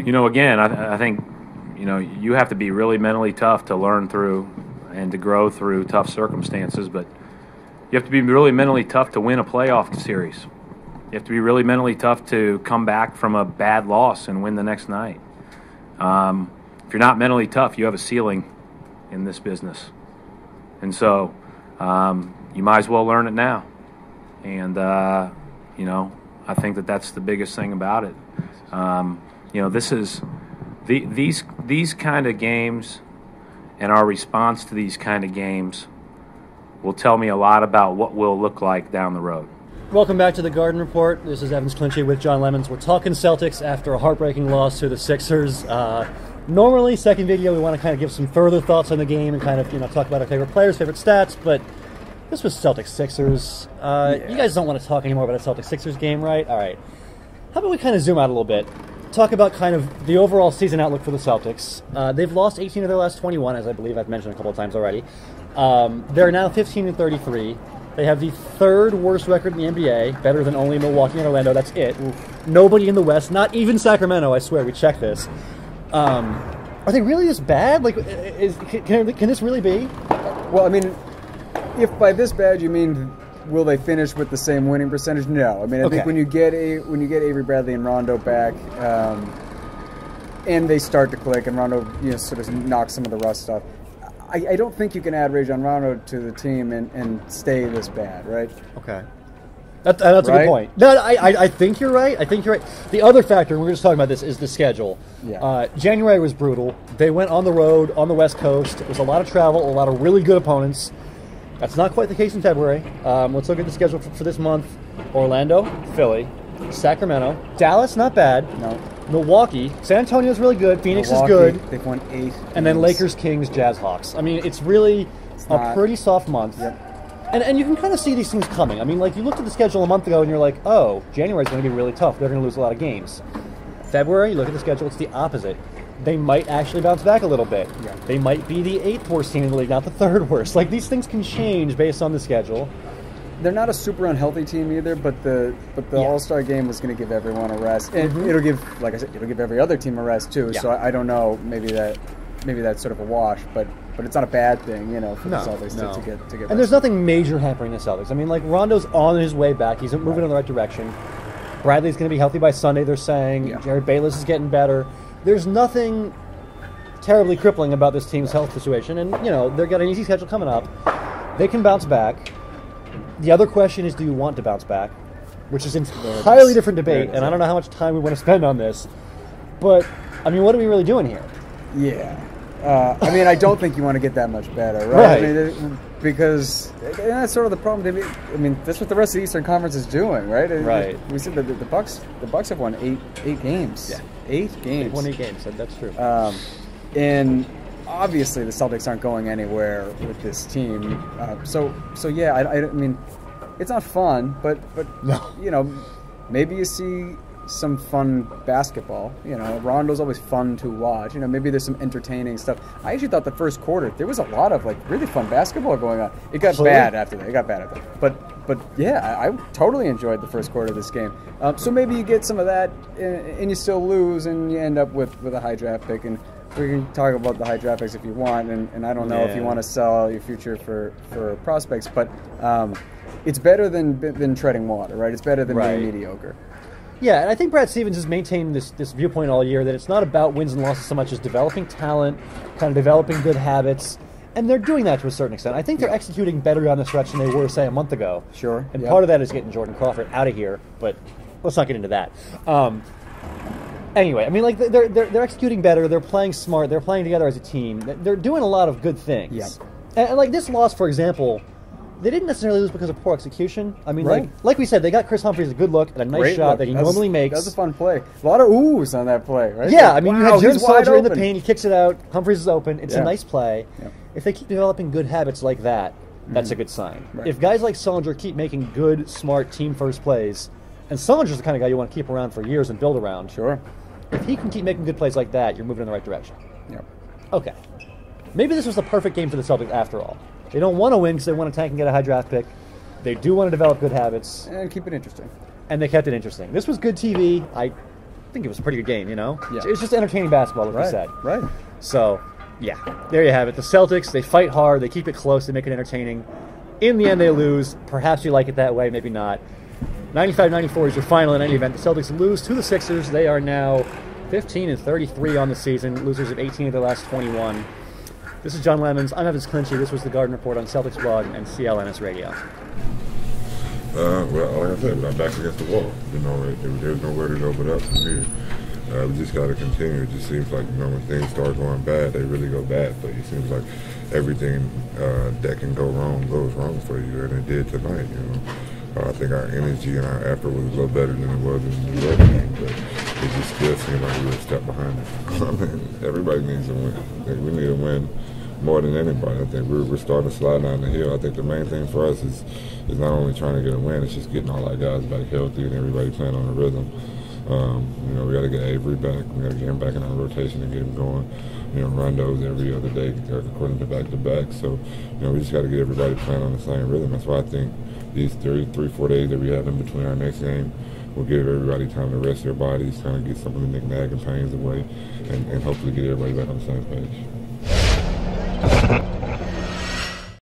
You know, again, I think, you know, you have to be really mentally tough to learn through and to grow through tough circumstances, but you have to be really mentally tough to win a playoff series. You have to be really mentally tough to come back from a bad loss and win the next night. If you're not mentally tough, you have a ceiling in this business. And so you might as well learn it now. And, you know, I think that that's the biggest thing about it. You know, this is these kind of games and our response to these kind of games will tell me a lot about what we'll look like down the road. Welcome back to the Garden Report. This is Evans Clinchey with John Lemons. We're talking Celtics after a heartbreaking loss to the Sixers. Normally, second video, we want to kind of give some further thoughts on the game and kind of, you know, talk about our favorite players, favorite stats, but this was Celtics-Sixers. You guys don't want to talk anymore about a Celtics-Sixers game, right? All right. How about we kind of zoom out a little bit, talk about kind of the overall season outlook for the Celtics. They've lost 18 of their last 21, as I believe I've mentioned a couple of times already. They're now 15-33. They have the third worst record in the NBA, better than only Milwaukee and Orlando. That's it. Nobody in the West, not even Sacramento, I swear, we checked this. Are they really this bad? Like, can this really be? Well, I mean, if by this bad you mean will they finish with the same winning percentage? No. I mean, I think when you get Avery Bradley and Rondo back, and they start to click, and Rondo, you know, sort of knocks some of the rust off, I don't think you can add Rajon Rondo to the team and stay this bad, right? Okay. That's a good point. No, I think you're right. I think you're right. The other factor, and we were just talking about this, is the schedule. Yeah. January was brutal. They went on the road, on the West Coast. It was a lot of travel, a lot of really good opponents. That's not quite the case in February. Let's look at the schedule for this month. Orlando, Philly, Sacramento, Dallas, not bad. No. Milwaukee, San Antonio's really good. Phoenix is Milwaukee, good. They've won 8 And then Lakers, Kings, Jazz, Hawks. I mean, it's really a pretty soft month. Yep. And you can kind of see these things coming. I mean, like, you looked at the schedule a month ago and you're like, oh, January's going to be really tough. They're going to lose a lot of games. February, you look at the schedule, it's the opposite. They might actually bounce back a little bit. Yeah. They might be the 8th worst team in the league, not the 3rd worst. Like, these things can change based on the schedule. They're not a super unhealthy team either, but the All-Star game was going to give everyone a rest. And it'll give, like I said, it'll give every other team a rest too. Yeah. So I don't know, maybe that's sort of a wash, but it's not a bad thing, you know, for the Celtics to get. And there's nothing major hampering the Celtics. I mean, like, Rondo's on his way back. He's moving in the right direction. Bradley's going to be healthy by Sunday, they're saying. Yeah. Jared Bayless is getting better. There's nothing terribly crippling about this team's health situation. And, you know, they've got an easy schedule coming up. They can bounce back. The other question is, do you want to bounce back? Which is an entirely different debate, and I don't know how much time we want to spend on this. But, I mean, what are we really doing here? Yeah. I mean, I don't think you want to get that much better, right? I mean, because that's sort of the problem. I mean, that's what the rest of the Eastern Conference is doing, right? Right. We said that the Bucks have won eight games. Yeah. 8 games. They've won 8 games. That's true. And obviously the Celtics aren't going anywhere with this team. So yeah, I mean, it's not fun, but no. You know, maybe you see some fun basketball. You know, Rondo's always fun to watch. You know, maybe there's some entertaining stuff. I actually thought the first quarter there was a lot of like really fun basketball going on. It got bad after that. But yeah, I totally enjoyed the first quarter of this game. So maybe you get some of that, and you still lose, and you end up with a high draft pick. And we can talk about the high draft picks if you want. And I don't know if you want to sell your future for prospects, but it's better than treading water, right? It's better than being mediocre. Yeah, and I think Brad Stevens has maintained this viewpoint all year that it's not about wins and losses so much as developing talent, kind of developing good habits, and they're doing that to a certain extent. I think they're executing better on the stretch than they were, say, a month ago. Sure. And part of that is getting Jordan Crawford out of here, but let's not get into that. Anyway, I mean, like, they're executing better, they're playing smart, they're playing together as a team. They're doing a lot of good things. Yeah. And like this loss, for example, they didn't necessarily lose because of poor execution. I mean, like we said, they got Chris Humphries a good look and a nice shot that he normally makes. That was a fun play. A lot of oohs on that play, right? Yeah, I mean, you had Jim Soldier in the paint, he kicks it out, Humphries is open. It's a nice play. Yeah. If they keep developing good habits like that, that's a good sign. Right. If guys like Sullinger keep making good, smart, team-first plays, and Sullinger's the kind of guy you want to keep around for years and build around. Sure. If he can keep making good plays like that, you're moving in the right direction. Yep. Okay. Maybe this was the perfect game for the Celtics after all. They don't want to win because they want to tank and get a high draft pick. They do want to develop good habits. And keep it interesting. And they kept it interesting. This was good TV. think it was a pretty good game, you know? Yeah. It's just entertaining basketball, like Right, you said. right. So, yeah, there you have it. The Celtics, they fight hard, they keep it close, they make it entertaining. In the end, they lose. Perhaps you like it that way, maybe not. 95-94 is your final in any event. The Celtics lose to the Sixers. They are now 15-33 on the season, losers of 18 of their last 21. This is John Lemons. I'm Evans Clinchy. This was the Garden Report on Celtics Blog and CLNS Radio. Well, like I said, I'm back against the wall. You know, there's nowhere to go but up from here. We just got to continue. It just seems like, you know, when things start going bad, they really go bad for you. It seems like everything that can go wrong goes wrong for you, and it did tonight, you know. I think our energy and our effort was a little better than it was in the other game, but it just still seemed like we were a step behind it. I mean, everybody needs to win. We need to win more than anybody. I think we're starting to slide down the hill. I think the main thing for us is not only trying to get a win, it's just getting all our guys back healthy and everybody playing on a rhythm. You know, we got to get Avery back. We got to get him back in our rotation and get him going. You know, Rondo's every other day according to back-to-back. So, you know, we just got to get everybody playing on the same rhythm. That's why I think these 3-4 days that we have in between our next game will give everybody time to rest their bodies, kind of get some of the nagging pains away, and hopefully get everybody back on the same page.